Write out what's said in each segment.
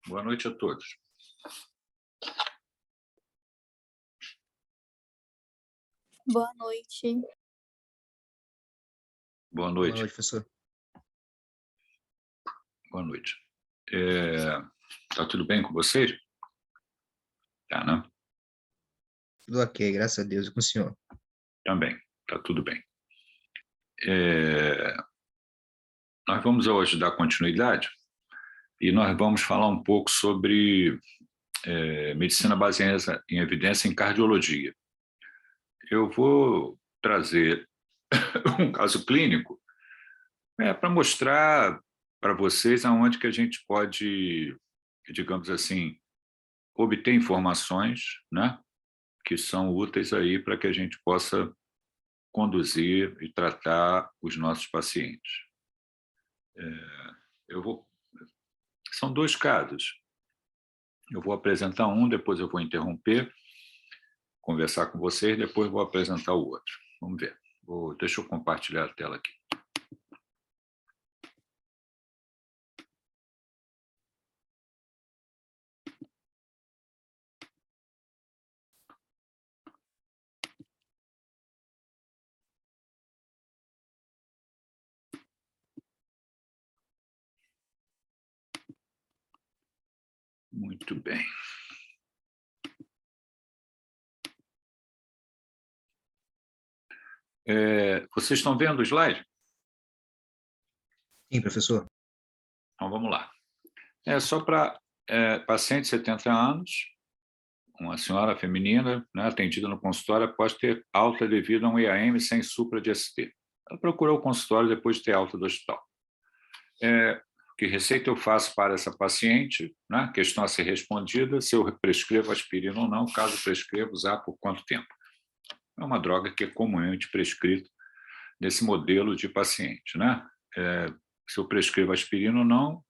Boa noite a todos. Boa noite. Boa Boa noite. noite, professor. Boa noite. Tá tudo bem com vocês? Tá, né? Tudo ok, graças a Deus, e com o senhor. Também, tá tudo bem. Nós vamos hoje dar continuidade e nós vamos falar um pouco sobre medicina baseada em evidência em cardiologia. Eu vou trazer um caso clínico para mostrar para vocês aonde que a gente pode, digamos assim, obter informações, né, que são úteis aí para que a gente possa conduzir e tratar os nossos pacientes. São dois casos. Eu vou apresentar um, depois eu vou interromper, conversar com vocês, depois vou apresentar o outro. Vamos ver. Deixa eu compartilhar a tela aqui. Muito bem. Vocês estão vendo o slide? Sim, professor. Então, vamos lá. Só para paciente de 70 anos, uma senhora feminina, né, atendida no consultório após ter alta devido a um IAM sem supra de ST. Ela procurou o consultório depois de ter alta do hospital. Que receita eu faço para essa paciente, né? Questão a ser respondida, se eu prescrevo aspirina ou não, caso prescreva, usar por quanto tempo. É uma droga que é comumente prescrita nesse modelo de paciente, né? Se eu prescrevo aspirina ou não,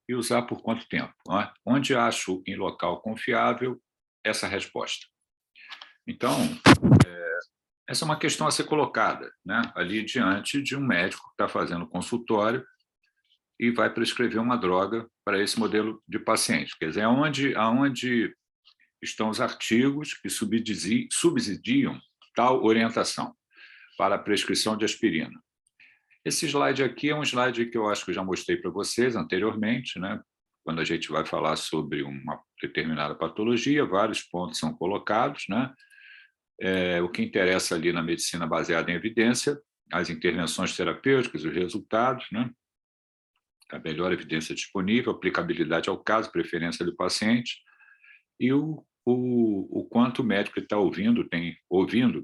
e usar por quanto tempo. Né? Onde acho em local confiável essa resposta. Então, essa é uma questão a ser colocada, né? Ali diante de um médico que está fazendo consultório e vai prescrever uma droga para esse modelo de paciente. Quer dizer, aonde estão os artigos que subsidiam tal orientação para a prescrição de aspirina. Esse slide aqui é um slide que eu acho que eu já mostrei para vocês anteriormente, né? Quando a gente vai falar sobre uma determinada patologia, vários pontos são colocados, né? O que interessa ali na medicina baseada em evidência, as intervenções terapêuticas, os resultados, né? A melhor evidência disponível, aplicabilidade ao caso, preferência do paciente e o quanto o médico está ouvindo,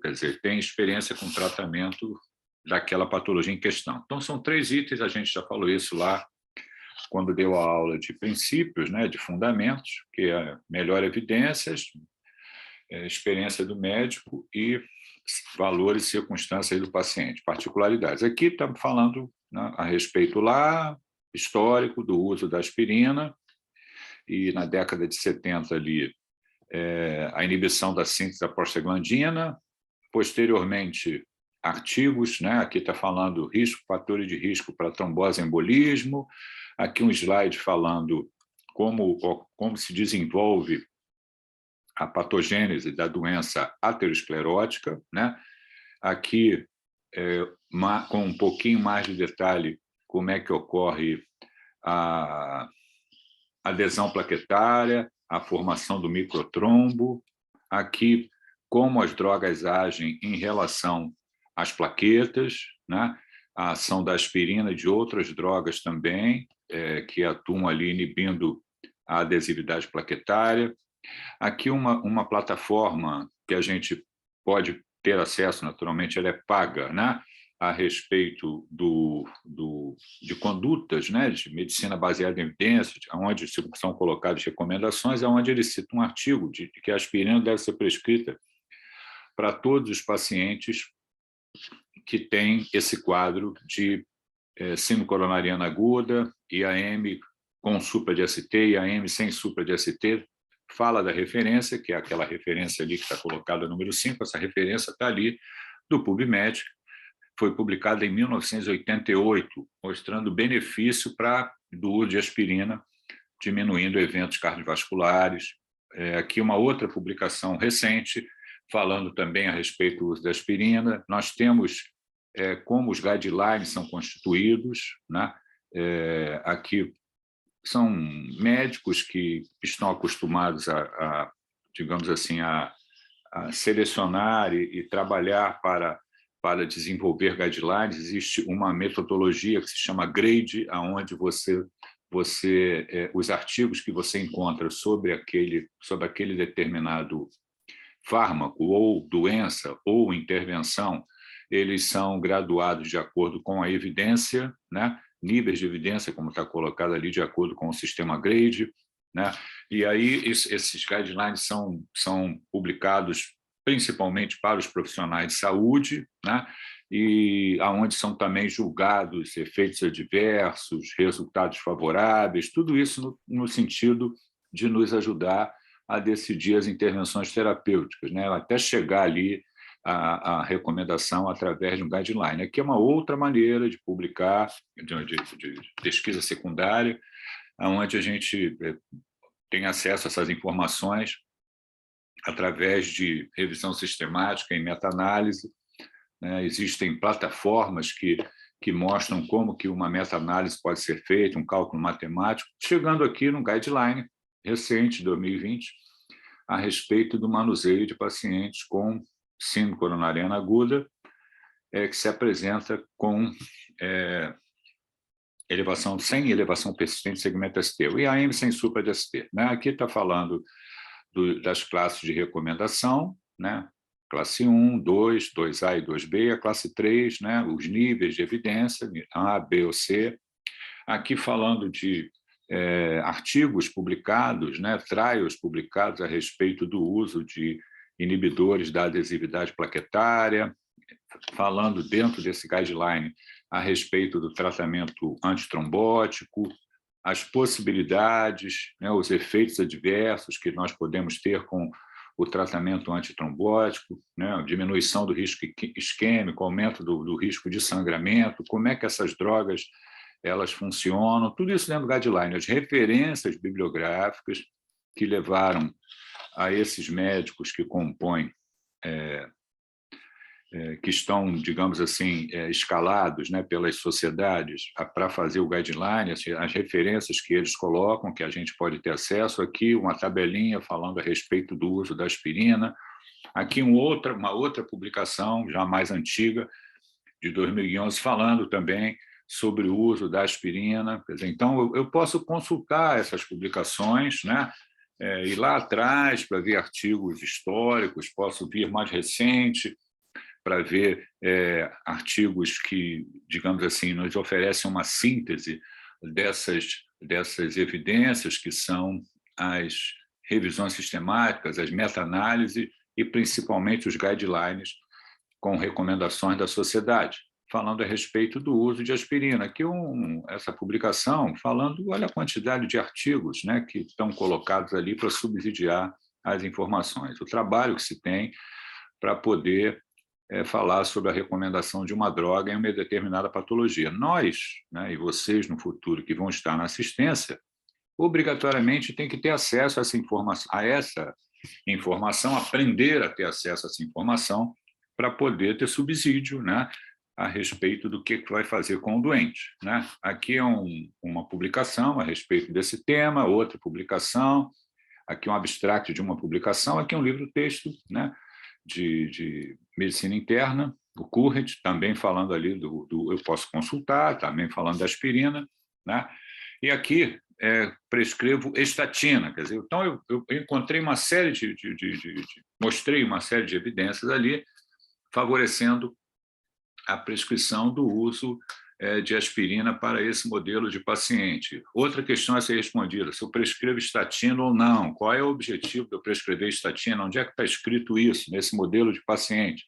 quer dizer, tem experiência com tratamento daquela patologia em questão. Então, são 3 itens, a gente já falou isso lá quando deu a aula de princípios, né, de fundamentos, que é melhor evidências, experiência do médico e valores e circunstâncias do paciente, particularidades. Aqui estamos falando, né, a respeito lá, histórico do uso da aspirina, e na década de 70 ali, a inibição da síntese da prostaglandina, posteriormente artigos, né? Aqui está falando fatores de risco para trombose e embolismo, aqui um slide falando como se desenvolve a patogênese da doença aterosclerótica, né? Aqui, com um pouquinho mais de detalhe, como é que ocorre a adesão plaquetária, a formação do microtrombo, aqui como as drogas agem em relação às plaquetas, né? A ação da aspirina e de outras drogas também, que atuam ali inibindo a adesividade plaquetária. Aqui uma plataforma que a gente pode ter acesso, naturalmente, ela é paga, né? A respeito de condutas, né, de medicina baseada em evidências, onde são colocadas recomendações, onde ele cita um artigo de que a aspirina deve ser prescrita para todos os pacientes que têm esse quadro de síndrome coronariana aguda, IAM com supra de ST, IAM sem supra de ST, fala da referência, que é aquela referência ali que está colocada, número 5, essa referência está ali, do PubMed, foi publicada em 1988, mostrando o benefício do uso de aspirina diminuindo eventos cardiovasculares. Aqui uma outra publicação recente, falando também a respeito do uso da aspirina. Nós temos como os guidelines são constituídos, né? Aqui são médicos que estão acostumados digamos assim, a selecionar e trabalhar para desenvolver guidelines. Existe uma metodologia que se chama GRADE, onde os artigos que você encontra sobre aquele determinado fármaco ou doença ou intervenção, eles são graduados de acordo com a evidência, né? Níveis de evidência, como está colocado ali, de acordo com o sistema GRADE, né? E aí esses guidelines são publicados principalmente para os profissionais de saúde, né? E aonde são também julgados efeitos adversos, resultados favoráveis, tudo isso no sentido de nos ajudar a decidir as intervenções terapêuticas, né? Até chegar ali a recomendação através de um guideline. Aqui é uma outra maneira de publicar, de pesquisa secundária, onde a gente tem acesso a essas informações através de revisão sistemática e meta-análise. Existem plataformas que mostram como que uma meta-análise pode ser feita, um cálculo matemático, chegando aqui no guideline recente, 2020, a respeito do manuseio de pacientes com síndrome coronariana aguda, que se apresenta com sem elevação persistente de segmento ST, o IAM sem supra de ST. Né? Aqui está falando das classes de recomendação, né? Classe 1, 2, 2A e 2B, a classe 3, né? Os níveis de evidência, A, B ou C. Aqui falando de artigos publicados, né? Trials publicados a respeito do uso de inibidores da adesividade plaquetária, falando dentro desse guideline a respeito do tratamento antitrombótico, as possibilidades, né, os efeitos adversos que nós podemos ter com o tratamento antitrombótico, né, a diminuição do risco isquêmico, aumento do risco de sangramento, como é que essas drogas elas funcionam, tudo isso dentro do guideline, as referências bibliográficas que levaram a esses médicos que compõem, que estão, digamos assim, escalados, né, pelas sociedades para fazer o guideline, as referências que eles colocam, que a gente pode ter acesso. Aqui uma tabelinha falando a respeito do uso da aspirina. Aqui uma outra publicação, já mais antiga, de 2011, falando também sobre o uso da aspirina. Quer dizer, então, eu posso consultar essas publicações, né, ir lá atrás para ver artigos históricos, posso vir mais recente, para ver artigos que, digamos assim, nos oferecem uma síntese dessas evidências, que são as revisões sistemáticas, as meta-análises e, principalmente, os guidelines com recomendações da sociedade, falando a respeito do uso de aspirina. Aqui essa publicação falando, olha a quantidade de artigos, né, que estão colocados ali para subsidiar as informações, o trabalho que se tem para poder falar sobre a recomendação de uma droga em uma determinada patologia. Nós, né, e vocês no futuro que vão estar na assistência, obrigatoriamente tem que ter acesso a essa informação, aprender a ter acesso a essa informação para poder ter subsídio, né, a respeito do que vai fazer com o doente. Né? Aqui é uma publicação a respeito desse tema, outra publicação, aqui um abstract de uma publicação, aqui um livro-texto, né, de medicina interna, o Curret, também falando ali eu posso consultar, também falando da aspirina, né? E aqui prescrevo estatina, quer dizer, então eu encontrei uma série mostrei uma série de evidências ali, favorecendo a prescrição do uso de aspirina para esse modelo de paciente. Outra questão a ser respondida, se eu prescrevo estatina ou não, qual é o objetivo de eu prescrever estatina, onde é que está escrito isso nesse modelo de paciente?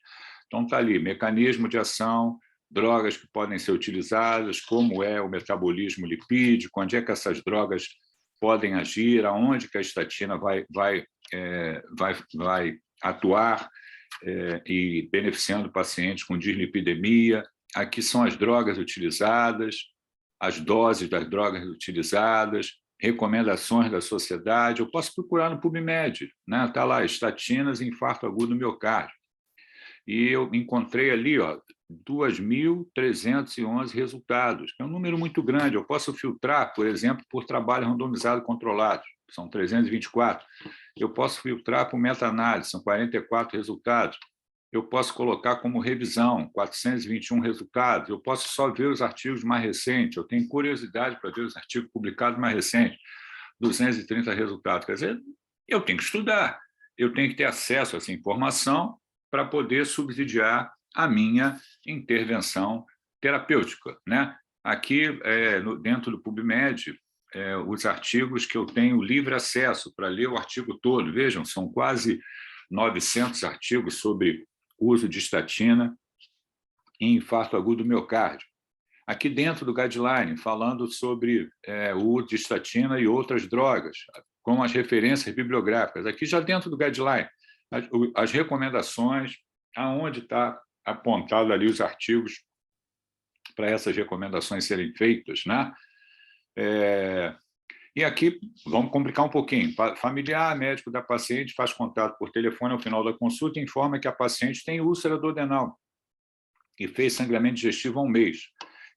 Então está ali, mecanismo de ação, drogas que podem ser utilizadas, como é o metabolismo lipídico, onde é que essas drogas podem agir, aonde que a estatina vai atuar e beneficiando pacientes com dislipidemia. Aqui são as drogas utilizadas, as doses das drogas utilizadas, recomendações da sociedade, eu posso procurar no PubMed, né? Está lá, estatinas e infarto agudo do miocárdio. E eu encontrei ali, 2.311 resultados, que é um número muito grande. Eu posso filtrar, por exemplo, por trabalho randomizado controlado, são 324. Eu posso filtrar por meta-análise, são 44 resultados. Eu posso colocar como revisão, 421 resultados. Eu posso só ver os artigos mais recentes. Eu tenho curiosidade para ver os artigos publicados mais recentes, 230 resultados. Quer dizer, eu tenho que estudar, eu tenho que ter acesso a essa informação para poder subsidiar a minha intervenção terapêutica, né? Aqui, dentro do PubMed, os artigos que eu tenho livre acesso para ler o artigo todo. Vejam, são quase 900 artigos sobre uso de estatina em infarto agudo do miocárdio. Aqui dentro do guideline, falando sobre o uso de estatina e outras drogas, com as referências bibliográficas. Aqui já dentro do guideline, as recomendações, aonde está apontado ali os artigos para essas recomendações serem feitas, né? E aqui, vamos complicar um pouquinho. Familiar, médico da paciente faz contato por telefone ao final da consulta e informa que a paciente tem úlcera duodenal e fez sangramento digestivo há um mês.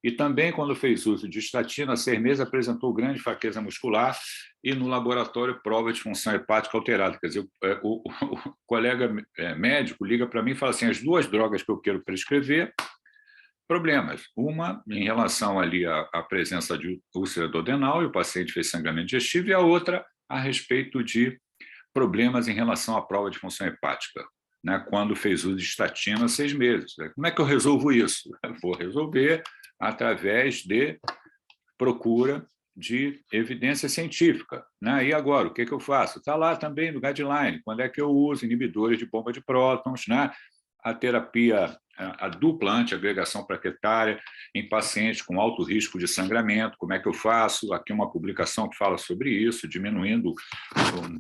E também, quando fez uso de estatina, há 6 meses apresentou grande fraqueza muscular e, no laboratório, prova de função hepática alterada. Quer dizer, o colega médico liga para mim e fala assim, as 2 drogas que eu quero prescrever, problemas. Uma, em relação ali à presença de úlcera duodenal, e o paciente fez sangramento digestivo, e a outra, a respeito de problemas em relação à prova de função hepática, né, quando fez uso de estatina há 6 meses. Como é que eu resolvo isso? Vou resolver através de procura de evidência científica, né? E agora, o que eu faço? Está lá também no guideline, quando é que eu uso inibidores de bomba de prótons, né? A terapia, a dupla antiagregação plaquetária em pacientes com alto risco de sangramento, como é que eu faço? Aqui uma publicação que fala sobre isso, diminuindo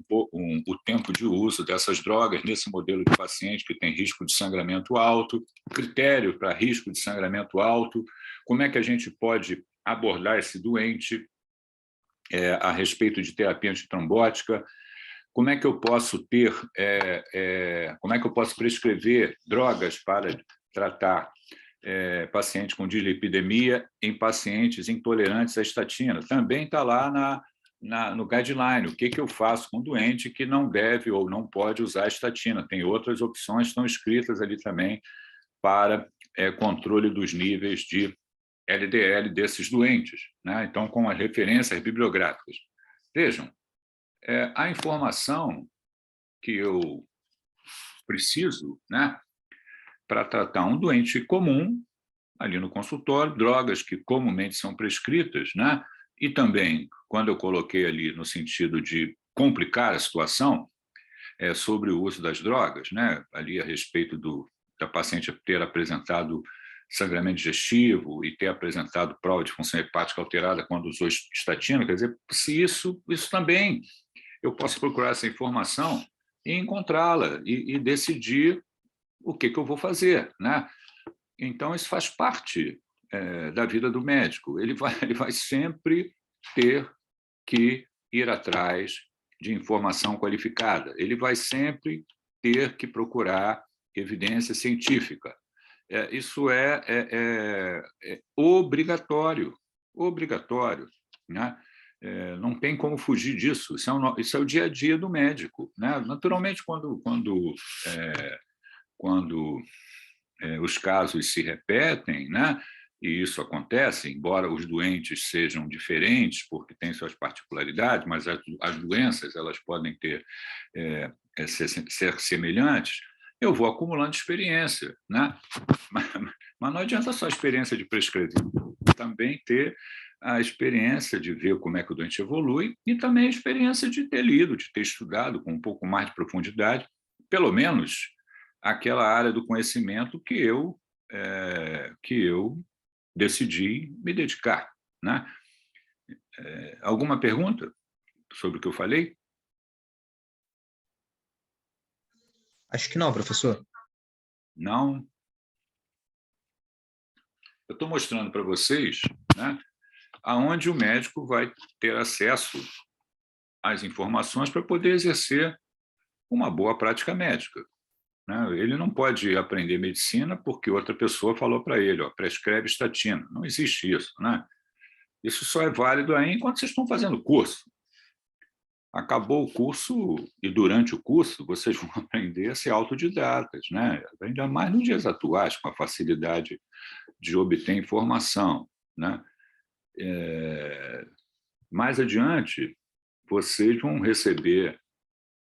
o tempo de uso dessas drogas nesse modelo de paciente que tem risco de sangramento alto, critério para risco de sangramento alto, como é que a gente pode abordar esse doente a respeito de terapia antitrombótica, como é que eu posso ter, como é que eu posso prescrever drogas para tratar pacientes com dislipidemia em pacientes intolerantes à estatina. Também está lá no guideline, o que eu faço com um doente que não deve ou não pode usar a estatina. Tem outras opções que estão escritas ali também para controle dos níveis de LDL desses doentes, né? Então, com as referências bibliográficas. Vejam, a informação que eu preciso, né, para tratar um doente comum, ali no consultório, drogas que comumente são prescritas, né, e também, quando eu coloquei ali no sentido de complicar a situação, sobre o uso das drogas, né, ali a respeito da paciente ter apresentado sangramento digestivo e ter apresentado prova de função hepática alterada quando usou estatina, quer dizer, se isso também eu posso procurar essa informação e encontrá-la e decidir o que eu vou fazer, né? Então, isso faz parte da vida do médico. Ele vai sempre ter que ir atrás de informação qualificada. Ele vai sempre ter que procurar evidência científica. Isso é obrigatório, né? Não tem como fugir disso. Isso é o dia a dia do médico, né? Naturalmente, quando os casos se repetem, né? E isso acontece, embora os doentes sejam diferentes, porque têm suas particularidades, mas as doenças elas podem ser semelhantes, eu vou acumulando experiência, né? Mas não adianta só a experiência de prescrever, também ter a experiência de ver como é que o doente evolui e também a experiência de ter lido, de ter estudado com um pouco mais de profundidade, pelo menos aquela área do conhecimento que eu decidi me dedicar, né? Alguma pergunta sobre o que eu falei? Acho que não, professor. Não. Eu estou mostrando para vocês, né, aonde o médico vai ter acesso às informações para poder exercer uma boa prática médica, né? Ele não pode aprender medicina porque outra pessoa falou para ele, ó, prescreve estatina. Não existe isso, né? Isso só é válido aí enquanto vocês estão fazendo o curso. Acabou o curso e durante o curso vocês vão aprender a ser autodidatas, né? Ainda mais nos dias atuais, com a facilidade de obter informação, né? Mais adiante, vocês vão receber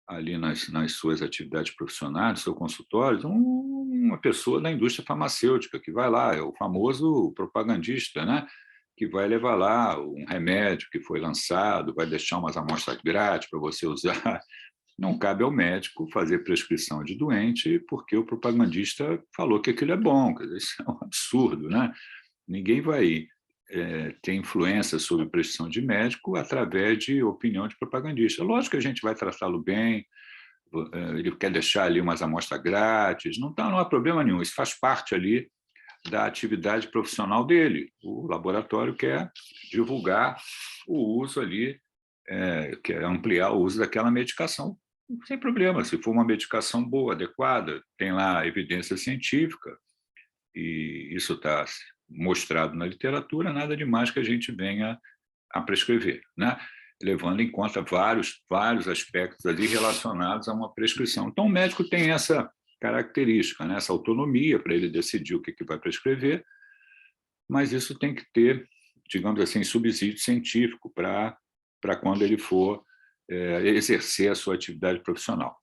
ali nas suas atividades profissionais, no seu consultório, uma pessoa da indústria farmacêutica que vai lá, é o famoso propagandista, né? Que vai levar lá um remédio que foi lançado, vai deixar umas amostras grátis para você usar. Não cabe ao médico fazer prescrição de doente porque o propagandista falou que aquilo é bom. Isso é um absurdo, né? Ninguém vai ter influência sobre prescrição de médico através de opinião de propagandista. Lógico que a gente vai tratá-lo bem, ele quer deixar ali umas amostras grátis, não há problema nenhum, isso faz parte ali da atividade profissional dele. O laboratório quer divulgar o uso ali, quer ampliar o uso daquela medicação, sem problema. Se for uma medicação boa, adequada, tem lá evidência científica, e isso está mostrado na literatura, nada demais que a gente venha a prescrever, né? Levando em conta vários aspectos ali relacionados a uma prescrição. Então, o médico tem essa característica, né? Essa autonomia para ele decidir o que vai prescrever, mas isso tem que ter, digamos assim, subsídio científico para quando ele for exercer a sua atividade profissional.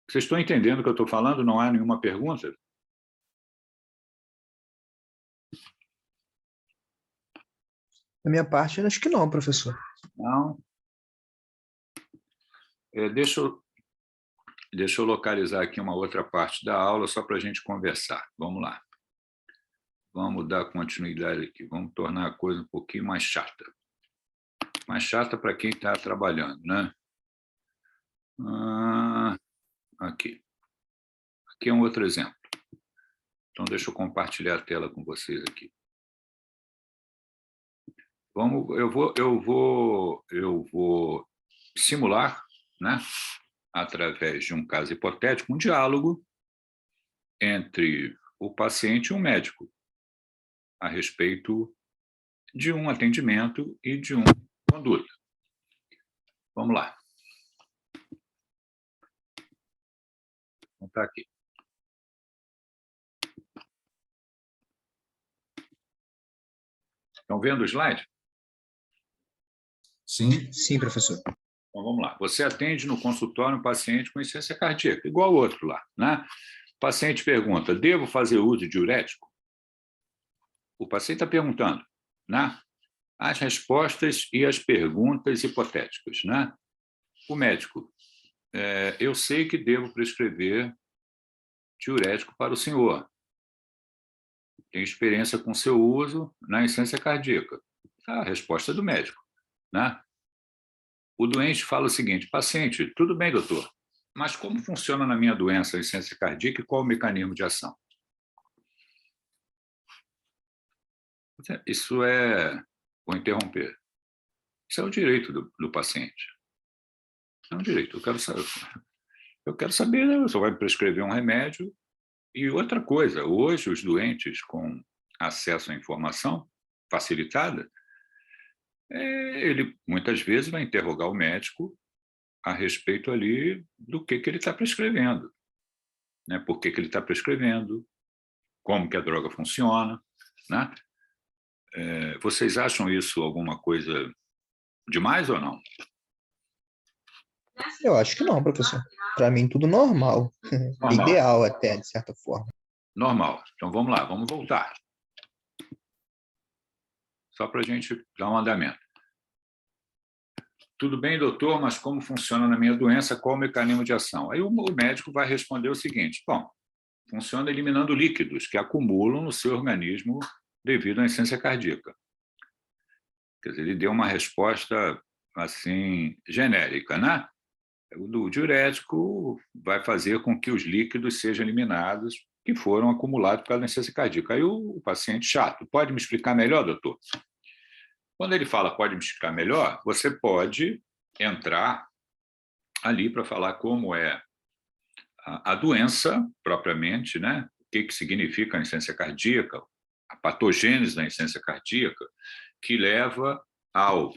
Vocês estão entendendo o que eu estou falando? Não há nenhuma pergunta? Da minha parte, acho que não, professor. Não. Deixa eu localizar aqui uma outra parte da aula só para a gente conversar. Vamos lá. Vamos dar continuidade aqui. Vamos tornar a coisa um pouquinho mais chata. Mais chata para quem está trabalhando, né? Aqui. Aqui é um outro exemplo. Então, deixa eu compartilhar a tela com vocês aqui. Eu vou simular, né, através de um caso hipotético, um diálogo entre o paciente e um médico a respeito de um atendimento e de uma conduta. Vamos lá. Vamos estar aqui. Estão vendo o slide? Sim. Sim, professor. Então, vamos lá. Você atende no consultório um paciente com insuficiência cardíaca, igual o outro lá, né? O paciente pergunta, devo fazer uso de diurético? O paciente está perguntando, né? As respostas e as perguntas hipotéticas, né? O médico, eu sei que devo prescrever diurético para o senhor. Tenho experiência com seu uso na insuficiência cardíaca. A resposta do médico, né? O doente fala o seguinte, paciente, tudo bem, doutor, mas como funciona na minha doença a insuficiência cardíaca e qual o mecanismo de ação? Isso vou interromper, isso é o direito do paciente. É um direito, eu quero saber, né? Você vai me prescrever um remédio. E outra coisa, hoje os doentes com acesso à informação facilitada, ele muitas vezes vai interrogar o médico a respeito ali do que ele está prescrevendo, né? Por que ele está prescrevendo, como que a droga funciona, né? Vocês acham isso alguma coisa demais ou não? Eu acho que não, professor. Para mim, tudo normal. Normal. Ideal até, de certa forma. Normal. Então, vamos lá, vamos voltar. Só para a gente dar um andamento. Tudo bem, doutor, mas como funciona na minha doença? Qual o mecanismo de ação? Aí o médico vai responder o seguinte, bom, funciona eliminando líquidos que acumulam no seu organismo devido à insuficiência cardíaca. Quer dizer, ele deu uma resposta, assim, genérica, né? O diurético vai fazer com que os líquidos sejam eliminados que foram acumulados por causa da insuficiência cardíaca. Aí o paciente chato, pode me explicar melhor, doutor? Quando ele fala pode me explicar melhor, você pode entrar ali para falar como é a doença propriamente, né? O que significa a insuficiência cardíaca, a patogênese da insuficiência cardíaca, que leva ao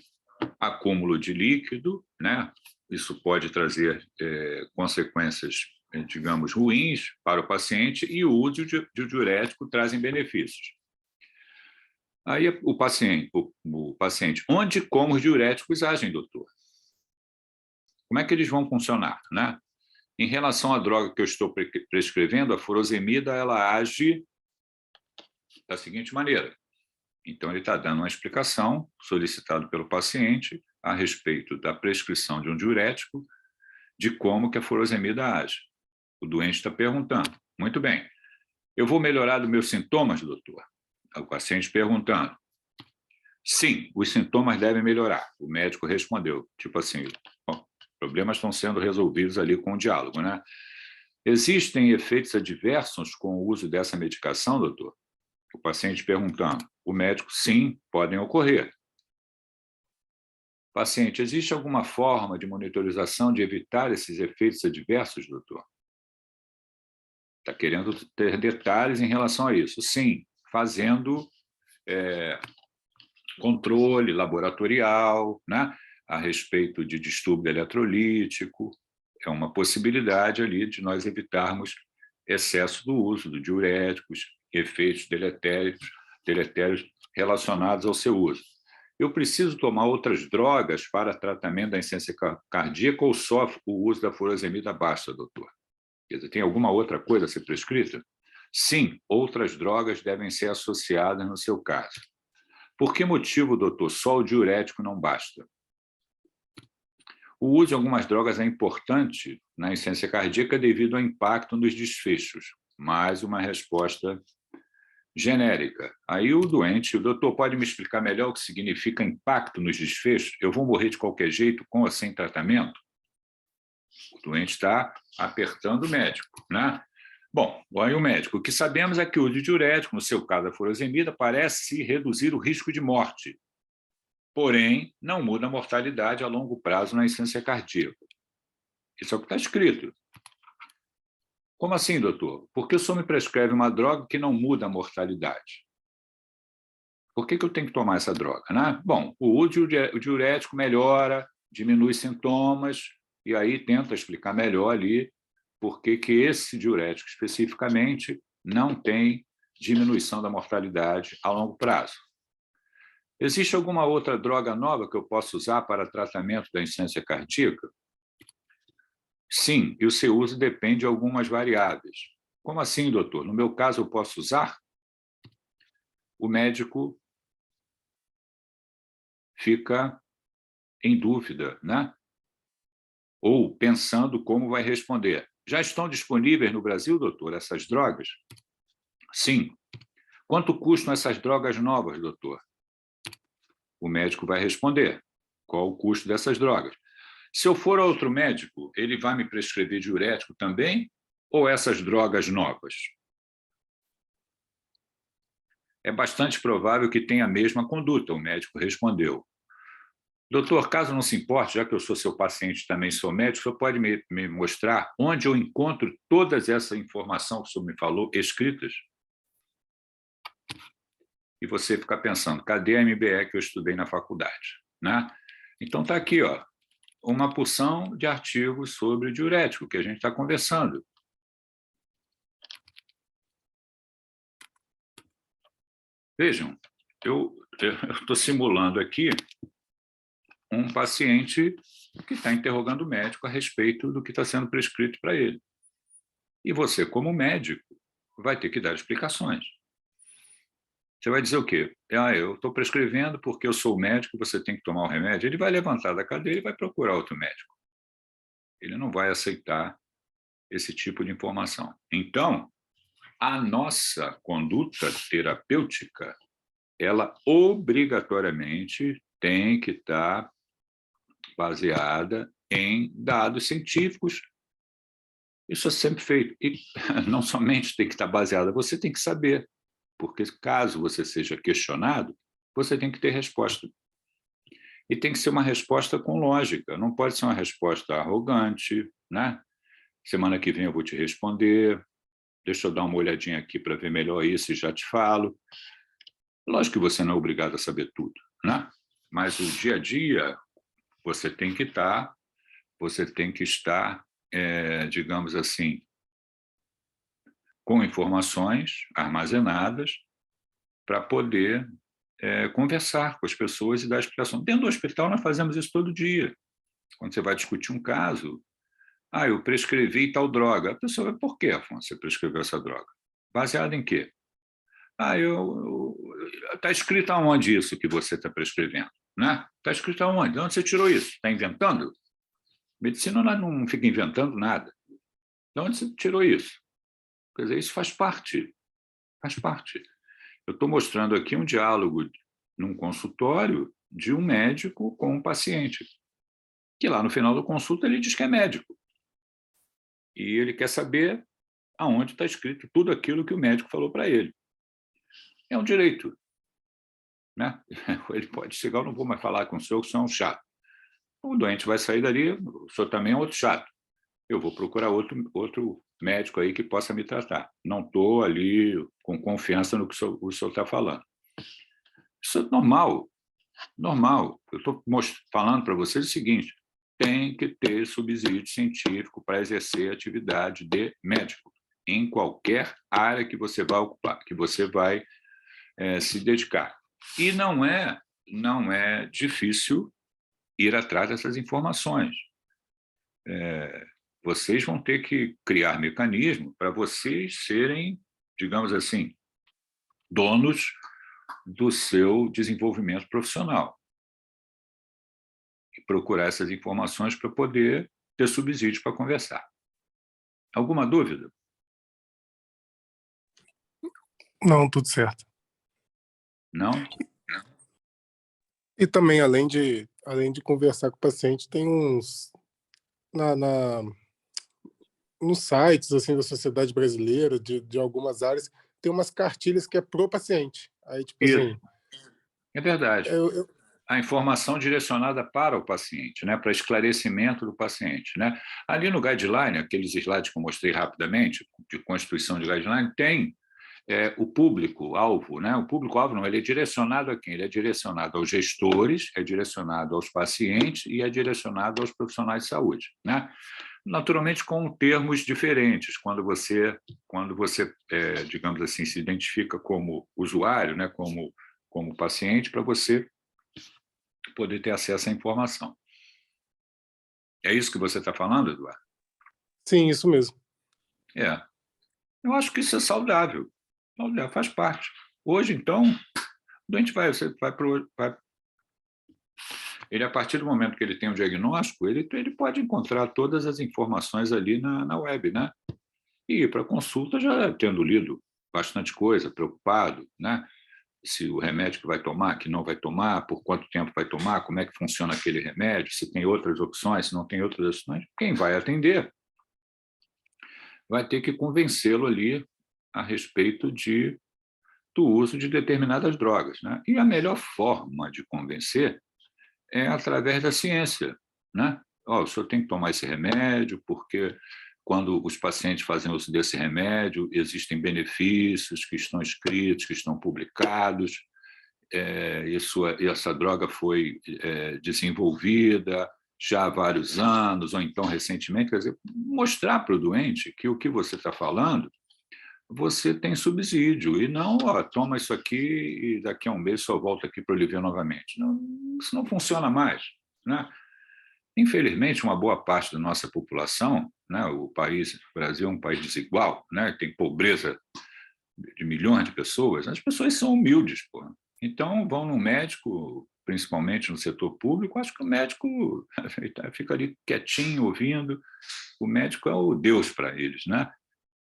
acúmulo de líquido, né? Isso pode trazer consequências, digamos, ruins para o paciente, e o uso de diurético trazem benefícios. Aí o paciente, onde e como os diuréticos agem, doutor? Como é que eles vão funcionar, né? Em relação à droga que eu estou prescrevendo, a furosemida, ela age da seguinte maneira. Então, ele está dando uma explicação solicitada pelo paciente a respeito da prescrição de um diurético, de como que a furosemida age. O doente está perguntando. Muito bem. Eu vou melhorar dos meus sintomas, doutor? O paciente perguntando. Sim, os sintomas devem melhorar. O médico respondeu, tipo assim, problemas estão sendo resolvidos ali com o diálogo, né? Existem efeitos adversos com o uso dessa medicação, doutor? O paciente perguntando. O médico, sim, podem ocorrer. Paciente, existe alguma forma de monitorização de evitar esses efeitos adversos, doutor? Está querendo ter detalhes em relação a isso. Sim, fazendo controle laboratorial, né, a respeito de distúrbio eletrolítico. É uma possibilidade ali de nós evitarmos excesso do uso de diuréticos, efeitos deletérios relacionados ao seu uso. Eu preciso tomar outras drogas para tratamento da insuficiência cardíaca ou só o uso da furosemida basta, doutor? Quer dizer, tem alguma outra coisa a ser prescrita? Sim, outras drogas devem ser associadas no seu caso. Por que motivo, doutor, só o diurético não basta? O uso de algumas drogas é importante na insuficiência cardíaca devido ao impacto nos desfechos. Mais uma resposta genérica. Aí o doutor pode me explicar melhor o que significa impacto nos desfechos? Eu vou morrer de qualquer jeito, com ou sem tratamento? O doente está apertando o médico, né? Bom, aí o médico, o que sabemos é que o uso de diurético, no seu caso a furosemida, parece reduzir o risco de morte, porém não muda a mortalidade a longo prazo na insuficiência cardíaca. Isso é o que está escrito. Como assim, doutor? Por que o senhor me prescreve uma droga que não muda a mortalidade? Por que eu tenho que tomar essa droga, né? Bom, o uso de diurético melhora, diminui sintomas, e aí tenta explicar melhor ali por que esse diurético especificamente não tem diminuição da mortalidade a longo prazo. Existe alguma outra droga nova que eu possa usar para tratamento da insuficiência cardíaca? Sim, e o seu uso depende de algumas variáveis. Como assim, doutor? No meu caso, eu posso usar? O médico fica em dúvida, né? Ou pensando como vai responder. Já estão disponíveis no Brasil, doutor, essas drogas? Sim. Quanto custam essas drogas novas, doutor? O médico vai responder. Qual o custo dessas drogas? Se eu for a outro médico, ele vai me prescrever diurético também? Ou essas drogas novas? É bastante provável que tenha a mesma conduta, o médico respondeu. Doutor, caso não se importe, já que eu sou seu paciente e também sou médico, o senhor pode me mostrar onde eu encontro todas essa informação que o senhor me falou, escritas? E você fica pensando, cadê a MBE que eu estudei na faculdade? Né? Então, está aqui, ó, uma porção de artigos sobre diurético que a gente está conversando. Vejam, eu estou simulando aqui um paciente que está interrogando o médico a respeito do que está sendo prescrito para ele. E você, como médico, vai ter que dar explicações. Você vai dizer o quê? Eu estou prescrevendo porque eu sou médico e você tem que tomar o remédio. Ele vai levantar da cadeira e vai procurar outro médico. Ele não vai aceitar esse tipo de informação. Então, a nossa conduta terapêutica, ela obrigatoriamente tem que estar baseada em dados científicos. Isso é sempre feito. E não somente tem que estar baseada, você tem que saber, porque caso você seja questionado, você tem que ter resposta. E tem que ser uma resposta com lógica, não pode ser uma resposta arrogante, né? Semana que vem eu vou te responder, deixa eu dar uma olhadinha aqui para ver melhor isso e já te falo. Lógico que você não é obrigado a saber tudo, né? Mas o dia a dia você tem que estar, digamos assim, com informações armazenadas para poder conversar com as pessoas e dar explicação. Dentro do hospital nós fazemos isso todo dia. Quando você vai discutir um caso, eu prescrevi tal droga. A pessoa vai, por que, Afonso, você prescreveu essa droga? Baseado em quê? Está escrito aonde isso que você está prescrevendo? Né? Está escrito aonde? De onde você tirou isso? Está inventando? Medicina não fica inventando nada. De onde você tirou isso? Quer dizer, isso faz parte. Faz parte. Eu estou mostrando aqui um diálogo num consultório de um médico com um paciente, que lá no final da consulta ele diz que é médico. E ele quer saber aonde está escrito tudo aquilo que o médico falou para ele. É um direito. Né? Ele pode chegar, eu não vou mais falar com o senhor, que o senhor é um chato. O doente vai sair dali, o senhor também é outro chato. Eu vou procurar outro médico aí que possa me tratar. Não estou ali com confiança no que o senhor está falando. Isso é normal, normal. Eu estou falando para vocês o seguinte, tem que ter subsídio científico para exercer atividade de médico, em qualquer área que você vai ocupar, que você vai se dedicar. E não é difícil ir atrás dessas informações. Vocês vão ter que criar mecanismo para vocês serem, digamos assim, donos do seu desenvolvimento profissional. E procurar essas informações para poder ter subsídio para conversar. Alguma dúvida? Não, tudo certo. Não? E também, além de conversar com o paciente, tem uns nos sites assim da Sociedade Brasileira, de algumas áreas, tem umas cartilhas que é pro paciente. Aí, tipo Isso. assim... É verdade. A informação direcionada para o paciente, né, para esclarecimento do paciente. Né? Ali no guideline, aqueles slides que eu mostrei rapidamente, de constituição de guideline, tem o público-alvo. Né? O público-alvo não, ele é direcionado a quem? Ele é direcionado aos gestores, é direcionado aos pacientes e é direcionado aos profissionais de saúde. Né? Naturalmente com termos diferentes, quando você digamos assim, se identifica como usuário, né, como paciente, para você poder ter acesso à informação. É isso que você está falando, Eduardo? Sim, isso mesmo. Eu acho que isso é saudável, faz parte. Hoje, então, o doente ele, a partir do momento que ele tem um diagnóstico, ele pode encontrar todas as informações ali na web, né? E ir para a consulta já tendo lido bastante coisa, preocupado, né? Se o remédio que vai tomar, que não vai tomar, por quanto tempo vai tomar, como é que funciona aquele remédio, se tem outras opções, se não tem outras opções. Quem vai atender vai ter que convencê-lo ali a respeito do uso de determinadas drogas. Né? E a melhor forma de convencer é através da ciência. Né? O senhor tem que tomar esse remédio porque quando os pacientes fazem uso desse remédio, existem benefícios que estão escritos, que estão publicados, essa droga foi desenvolvida já há vários anos, ou então recentemente, quer dizer, mostrar para o doente que o que você está falando, você tem subsídio, e não, toma isso aqui e daqui a um mês só volta aqui para eu lhe ver novamente. Não, isso não funciona mais. Né? Infelizmente, uma boa parte da nossa população, né, o Brasil é um país desigual, né, tem pobreza de milhões de pessoas, as pessoas são humildes. Então, vão no médico, principalmente no setor público, acho que o médico fica ali quietinho, ouvindo, o médico é o Deus para eles. Né?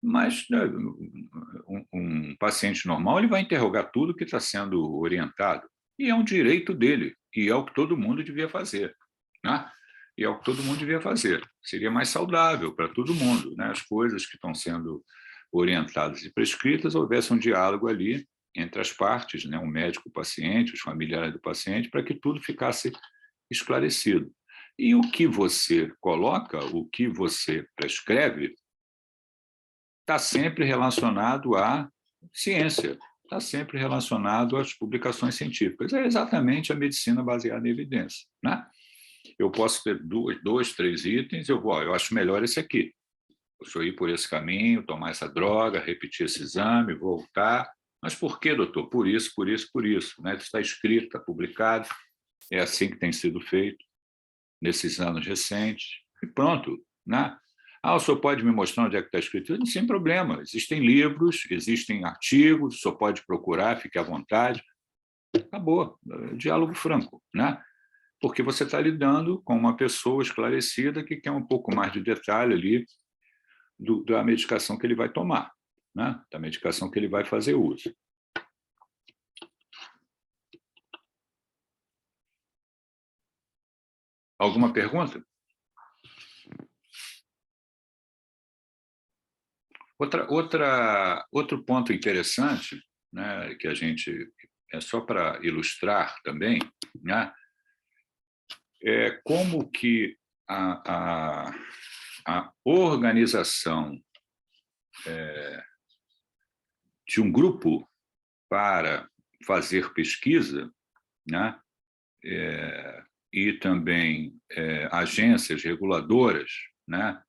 Mas um paciente normal ele vai interrogar tudo que está sendo orientado, e é um direito dele, e é o que todo mundo devia fazer. Né? E é o que todo mundo devia fazer. Seria mais saudável para todo mundo, né? As coisas que estão sendo orientadas e prescritas, houvesse um diálogo ali entre as partes, né? O médico, o paciente, os familiares do paciente, para que tudo ficasse esclarecido. E o que você coloca, o que você prescreve, está sempre relacionado à ciência, está sempre relacionado às publicações científicas. É exatamente a medicina baseada em evidência, né? Eu posso ter dois, três itens, eu acho melhor esse aqui. Deixa eu ir por esse caminho, tomar essa droga, repetir esse exame, voltar. Mas por quê, doutor? Por isso, por isso, por isso. Né? Isso está escrito, está publicado, é assim que tem sido feito nesses anos recentes. E pronto, né? O senhor pode me mostrar onde é que está escrito? Sem problema. Existem livros, existem artigos, o senhor pode procurar, fique à vontade. Acabou. Diálogo franco, né? Porque você está lidando com uma pessoa esclarecida que quer um pouco mais de detalhe ali da medicação que ele vai tomar, né? Da medicação que ele vai fazer uso. Alguma pergunta? Outro ponto interessante, né, que a gente, é só para ilustrar também, né, é como que a organização de um grupo para fazer pesquisa, né, e também agências reguladoras, né,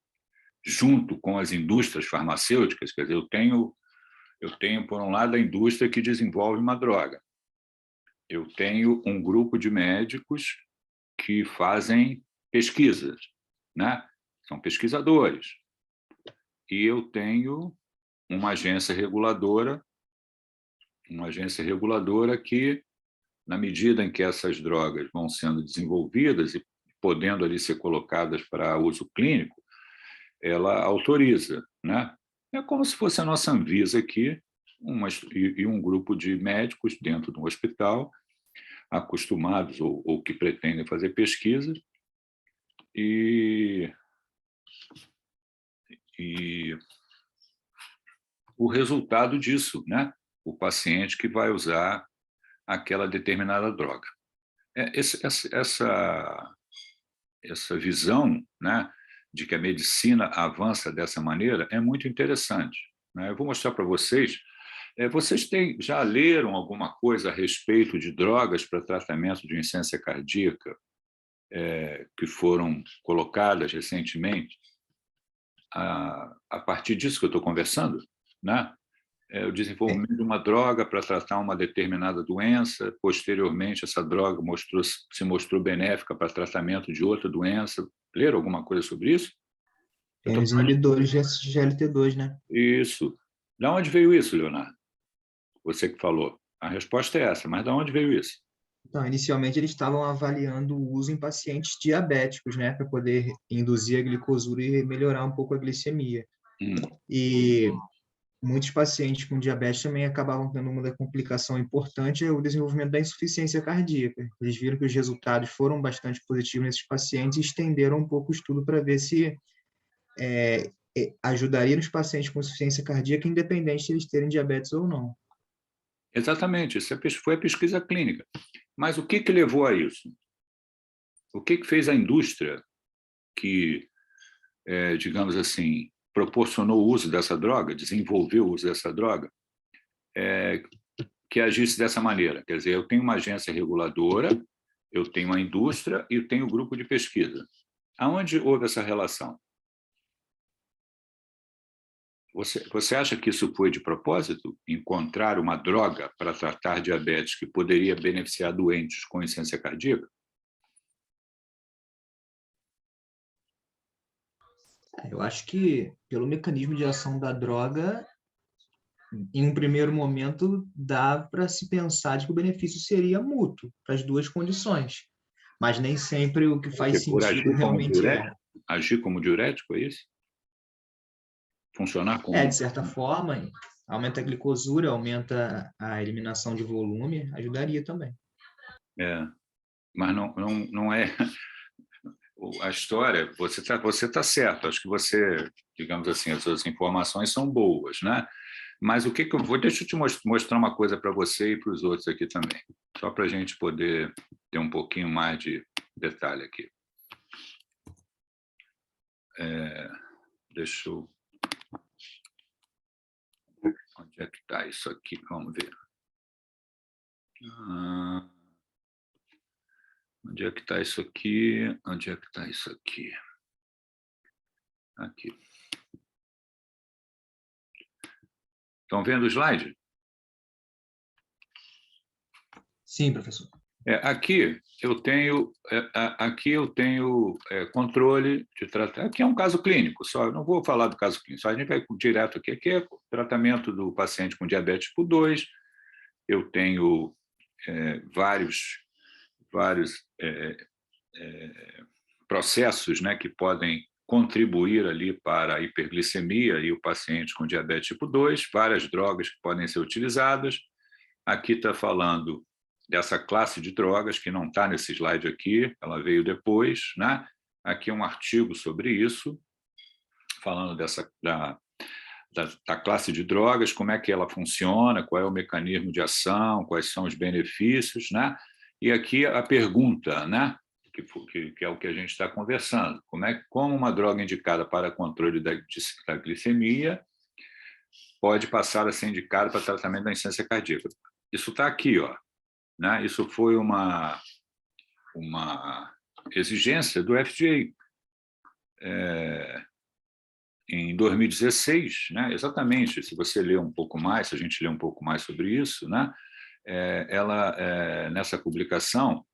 junto com as indústrias farmacêuticas, quer dizer, eu tenho, por um lado, a indústria que desenvolve uma droga. Eu tenho um grupo de médicos que fazem pesquisas, né? São pesquisadores. E eu tenho uma agência reguladora que, na medida em que essas drogas vão sendo desenvolvidas e podendo ali ser colocadas para uso clínico, ela autoriza, né? É como se fosse a nossa Anvisa aqui, e um grupo de médicos dentro de um hospital, acostumados ou que pretendem fazer pesquisa, e o resultado disso, né? O paciente que vai usar aquela determinada droga. Essa visão, né, de que a medicina avança dessa maneira é muito interessante, né? Eu vou mostrar para vocês. Vocês já leram alguma coisa a respeito de drogas para tratamento de insuficiência cardíaca que foram colocadas recentemente? A partir disso que eu estou conversando, né? O desenvolvimento de uma droga para tratar uma determinada doença, posteriormente essa droga se mostrou benéfica para tratamento de outra doença. Leram alguma coisa sobre isso? Os inibidores de SGLT2, né? Isso. De onde veio isso, Leonardo? Você que falou. A resposta é essa, mas de onde veio isso? Então, inicialmente eles estavam avaliando o uso em pacientes diabéticos, né, para poder induzir a glicosura e melhorar um pouco a glicemia. E muitos pacientes com diabetes também acabavam tendo uma complicação importante, é o desenvolvimento da insuficiência cardíaca. Eles viram que os resultados foram bastante positivos nesses pacientes e estenderam um pouco o estudo para ver se ajudaria os pacientes com insuficiência cardíaca, independente de eles terem diabetes ou não. Exatamente, isso foi a pesquisa clínica. Mas o que levou a isso? O que fez a indústria que, digamos assim, proporcionou o uso dessa droga, desenvolveu o uso dessa droga, que agisse dessa maneira? Quer dizer, eu tenho uma agência reguladora, eu tenho a indústria e eu tenho um grupo de pesquisa. Aonde houve essa relação? Você acha que isso foi de propósito? Encontrar uma droga para tratar diabetes que poderia beneficiar doentes com insuficiência cardíaca? Eu acho que, pelo mecanismo de ação da droga, em um primeiro momento, dá para se pensar de que o benefício seria mútuo para as duas condições. Mas nem sempre o que faz sentido realmente é. Agir como diurético, é isso? Funcionar como... De certa forma, aumenta a glicosura, aumenta a eliminação de volume, ajudaria também. Mas não é... A história, você tá certo, acho que você, digamos assim, as suas informações são boas, né? Mas o que eu vou... Deixa eu te mostrar uma coisa para você e para os outros aqui também, só para a gente poder ter um pouquinho mais de detalhe aqui. Deixa eu... Onde é que está isso aqui? Vamos ver. Onde é que está isso aqui? Onde é que está isso aqui? Aqui. Estão vendo o slide? Sim, professor. Aqui eu tenho controle de tratamento. Aqui é um caso clínico, só. Eu não vou falar do caso clínico, só a gente vai direto aqui. Aqui é tratamento do paciente com diabetes tipo 2. Eu tenho vários processos, né, que podem contribuir ali para a hiperglicemia e o paciente com diabetes tipo 2, várias drogas que podem ser utilizadas. Aqui está falando dessa classe de drogas, que não está nesse slide aqui, ela veio depois, né? Aqui é um artigo sobre isso, falando da classe de drogas, como é que ela funciona, qual é o mecanismo de ação, quais são os benefícios, né? E aqui a pergunta, né? Que é o que a gente está conversando, como uma droga indicada para controle da glicemia pode passar a ser indicada para tratamento da insuficiência cardíaca. Isso está aqui, ó, né? Isso foi uma exigência do FDA em 2016, né? Exatamente, se você ler um pouco mais, se a gente ler um pouco mais sobre isso, né? Nessa publicação,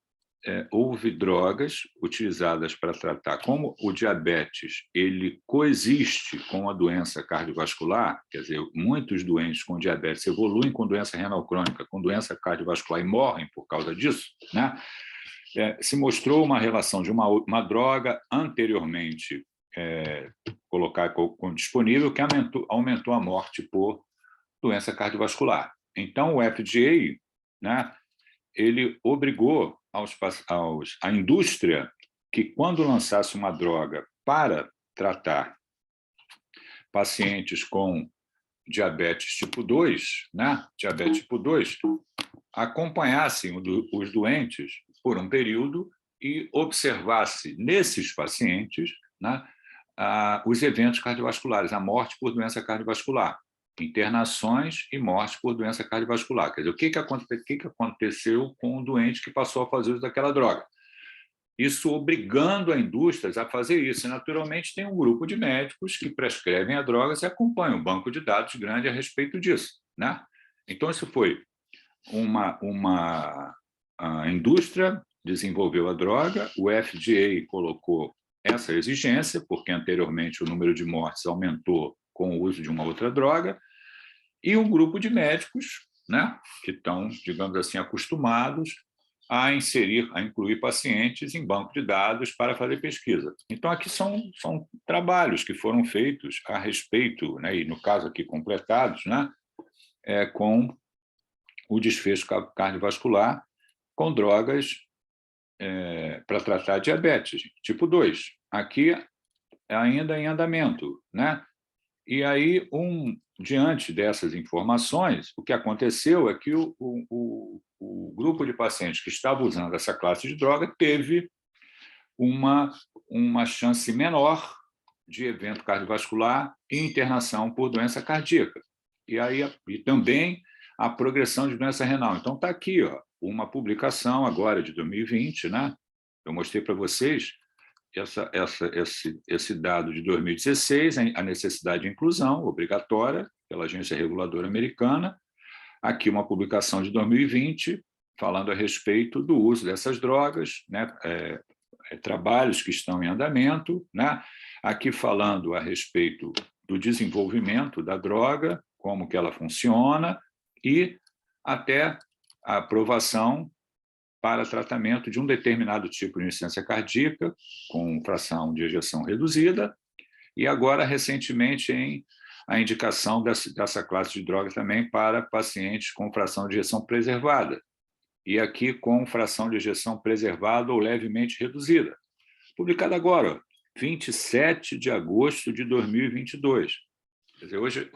houve drogas utilizadas para tratar, como o diabetes ele coexiste com a doença cardiovascular, quer dizer, muitos doentes com diabetes evoluem com doença renal crônica, com doença cardiovascular e morrem por causa disso, né? Se mostrou uma relação de uma droga anteriormente colocada como disponível que aumentou a morte por doença cardiovascular. Então, o FDA, né, ele obrigou a indústria que, quando lançasse uma droga para tratar pacientes com diabetes tipo 2, né, diabetes tipo 2, acompanhassem os doentes por um período e observasse nesses pacientes, né, os eventos cardiovasculares, a morte por doença cardiovascular, internações e morte por doença cardiovascular. Quer dizer, o que aconteceu com o doente que passou a fazer uso daquela droga? Isso obrigando a indústrias a fazer isso. E, naturalmente, tem um grupo de médicos que prescrevem a droga e acompanham um banco de dados grande a respeito disso, né? Então, isso foi a indústria desenvolveu a droga, o FDA colocou essa exigência, porque anteriormente o número de mortes aumentou com o uso de uma outra droga, e um grupo de médicos, né, que estão, digamos assim, acostumados a incluir pacientes em banco de dados para fazer pesquisa. Então, aqui são trabalhos que foram feitos a respeito, né, e no caso aqui completados, né, com o desfecho cardiovascular com drogas para tratar diabetes tipo 2. Aqui ainda em andamento, né? E aí, diante dessas informações, o que aconteceu é que o grupo de pacientes que estava usando essa classe de droga teve uma chance menor de evento cardiovascular e internação por doença cardíaca. E também a progressão de doença renal. Então, está aqui, ó, uma publicação agora de 2020, né? Eu mostrei para vocês esse dado de 2016, a necessidade de inclusão obrigatória pela Agência Reguladora Americana. Aqui uma publicação de 2020, falando a respeito do uso dessas drogas, né? Trabalhos que estão em andamento, né? Aqui falando a respeito do desenvolvimento da droga, como que ela funciona, e até a aprovação para tratamento de um determinado tipo de insuficiência cardíaca, com fração de ejeção reduzida, e agora, recentemente, a indicação dessa classe de drogas também para pacientes com fração de ejeção preservada, e aqui com fração de ejeção preservada ou levemente reduzida. Publicada agora, 27 de agosto de 2022. Quer dizer, hoje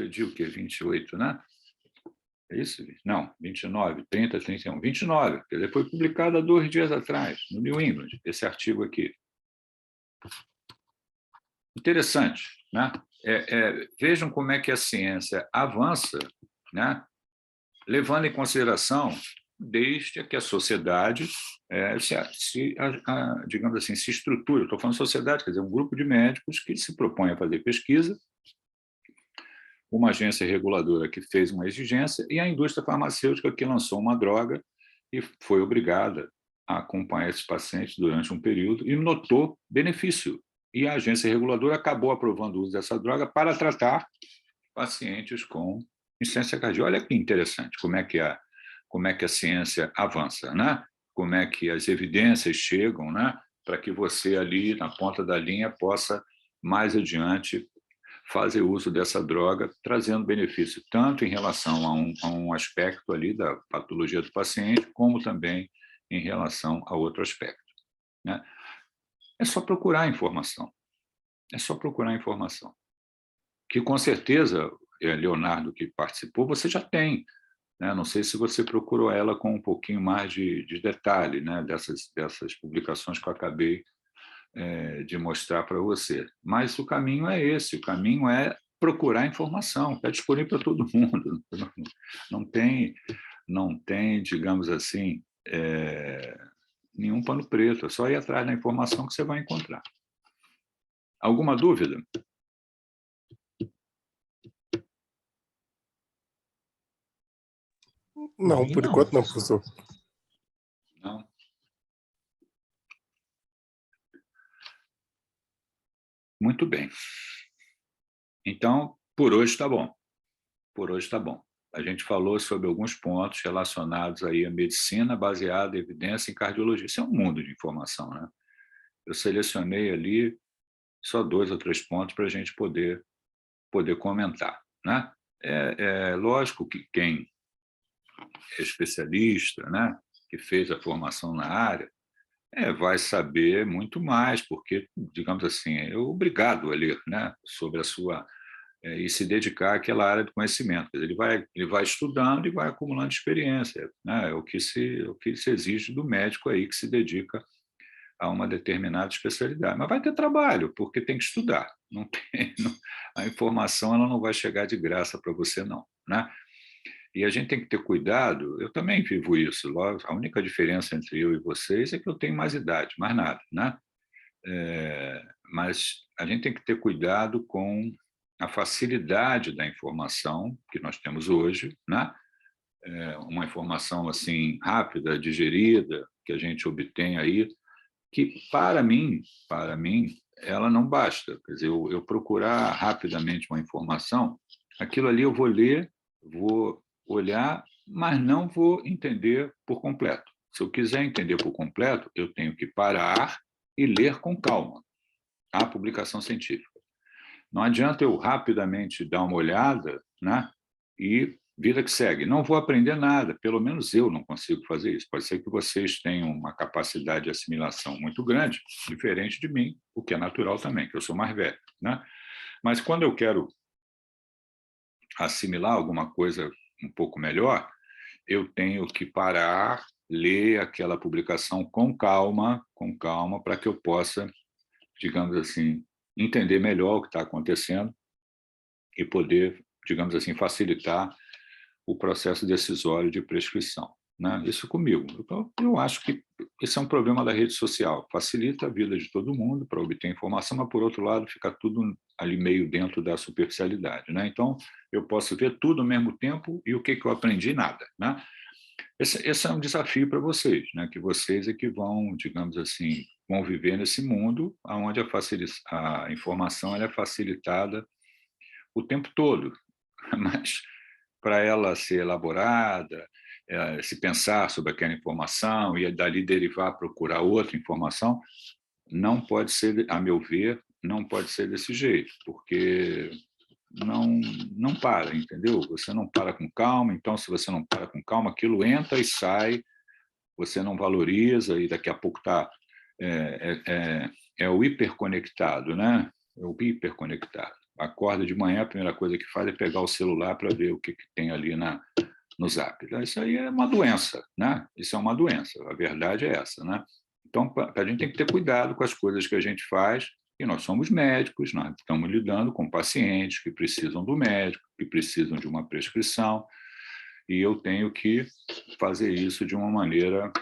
é dia o quê? 28, né? É isso? Não, 29, 30, 31. 29, quer dizer, foi publicado há 2 dias atrás, no New England, esse artigo aqui. Interessante, né? Vejam como é que a ciência avança, né? Levando em consideração desde que a sociedade digamos assim, se estrutura. Estou falando sociedade, quer dizer, um grupo de médicos que se propõe a fazer pesquisa, uma agência reguladora que fez uma exigência e a indústria farmacêutica que lançou uma droga e foi obrigada a acompanhar esses pacientes durante um período e notou benefício. E a agência reguladora acabou aprovando o uso dessa droga para tratar pacientes com insuficiência cardíaca. Olha que interessante como é que a ciência avança, né? Como é que as evidências chegam, né? Para que você ali, na ponta da linha, possa, mais adiante, fazer uso dessa droga, trazendo benefício tanto em relação a um aspecto ali da patologia do paciente, como também em relação a outro aspecto, né? É só procurar informação. É só procurar informação. Que, com certeza, Leonardo, que participou, você já tem, né? Não sei se você procurou ela com um pouquinho mais de detalhe, né? Dessas publicações que eu acabei de mostrar para você. Mas o caminho é esse, o caminho é procurar informação, está disponível para todo mundo. Não tem, digamos assim, nenhum pano preto, é só ir atrás da informação que você vai encontrar. Alguma dúvida? Não, por enquanto não, professor. Não? Muito bem. Então, por hoje está bom. Por hoje está bom. A gente falou sobre alguns pontos relacionados aí à medicina baseada em evidência em cardiologia. Isso é um mundo de informação, né? Eu selecionei ali só 2 ou 3 pontos para a gente poder comentar, né? Lógico que quem é especialista, né, que fez a formação na área, vai saber muito mais, porque, digamos assim, é obrigado a ler, né, sobre a sua e se dedicar àquela área de conhecimento. Ele vai estudando e vai acumulando experiência, né? É o que se exige do médico aí que se dedica a uma determinada especialidade. Mas vai ter trabalho, porque tem que estudar. A informação ela não vai chegar de graça para você, não, né? E a gente tem que ter cuidado, eu também vivo isso, a única diferença entre eu e vocês é que eu tenho mais idade, mais nada, né? Mas a gente tem que ter cuidado com a facilidade da informação que nós temos hoje, né? Uma informação assim rápida, digerida, que a gente obtém aí, que para mim, ela não basta. Quer dizer, eu procurar rapidamente uma informação, aquilo ali eu vou ler, vou olhar, mas não vou entender por completo. Se eu quiser entender por completo, eu tenho que parar e ler com calma a publicação científica. Não adianta eu rapidamente dar uma olhada, né, e vida que segue. Não vou aprender nada, pelo menos eu não consigo fazer isso. Pode ser que vocês tenham uma capacidade de assimilação muito grande, diferente de mim, o que é natural também, que eu sou mais velho, né? Mas quando eu quero assimilar alguma coisa um pouco melhor, eu tenho que parar, ler aquela publicação com calma, para que eu possa, digamos assim, entender melhor o que está acontecendo e poder, digamos assim, facilitar o processo decisório de prescrição, né? Isso comigo. Então, eu acho que esse é um problema da rede social. Facilita a vida de todo mundo para obter informação, mas, por outro lado, fica tudo ali meio dentro da superficialidade, né? Então, eu posso ver tudo ao mesmo tempo e o que eu aprendi? Nada, né? Esse é um desafio para vocês, né? Que vocês é que vão, digamos assim, vão viver nesse mundo onde a informação ela é facilitada o tempo todo, mas para ela ser elaborada, se pensar sobre aquela informação e dali derivar, procurar outra informação, não pode ser, a meu ver, não pode ser desse jeito, porque não para, entendeu? Você não para com calma, então se você não para com calma, aquilo entra e sai, você não valoriza e daqui a pouco está o hiperconectado, né? É o hiperconectado. Acorda de manhã, a primeira coisa que faz é pegar o celular para ver o que tem ali no Zap. Isso aí é uma doença, né? Isso é uma doença, a verdade é essa, né? Então, a gente tem que ter cuidado com as coisas que a gente faz, e nós somos médicos, nós estamos lidando com pacientes que precisam do médico, que precisam de uma prescrição, e eu tenho que fazer isso de uma maneira,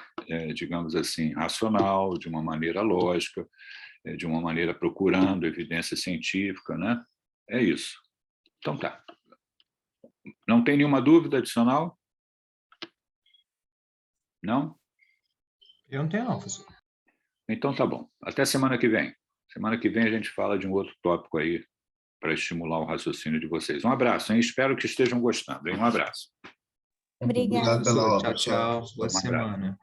digamos assim, racional, de uma maneira lógica, de uma maneira procurando evidência científica, né? É isso. Então tá. Não tem nenhuma dúvida adicional? Não? Eu não tenho, não, professor. Então tá bom. Até semana que vem. Semana que vem a gente fala de um outro tópico aí para estimular o raciocínio de vocês. Um abraço, hein? Espero que estejam gostando, hein? Um abraço. Obrigada. Obrigado pela aula, Tchau, professor. tchau. Boa semana.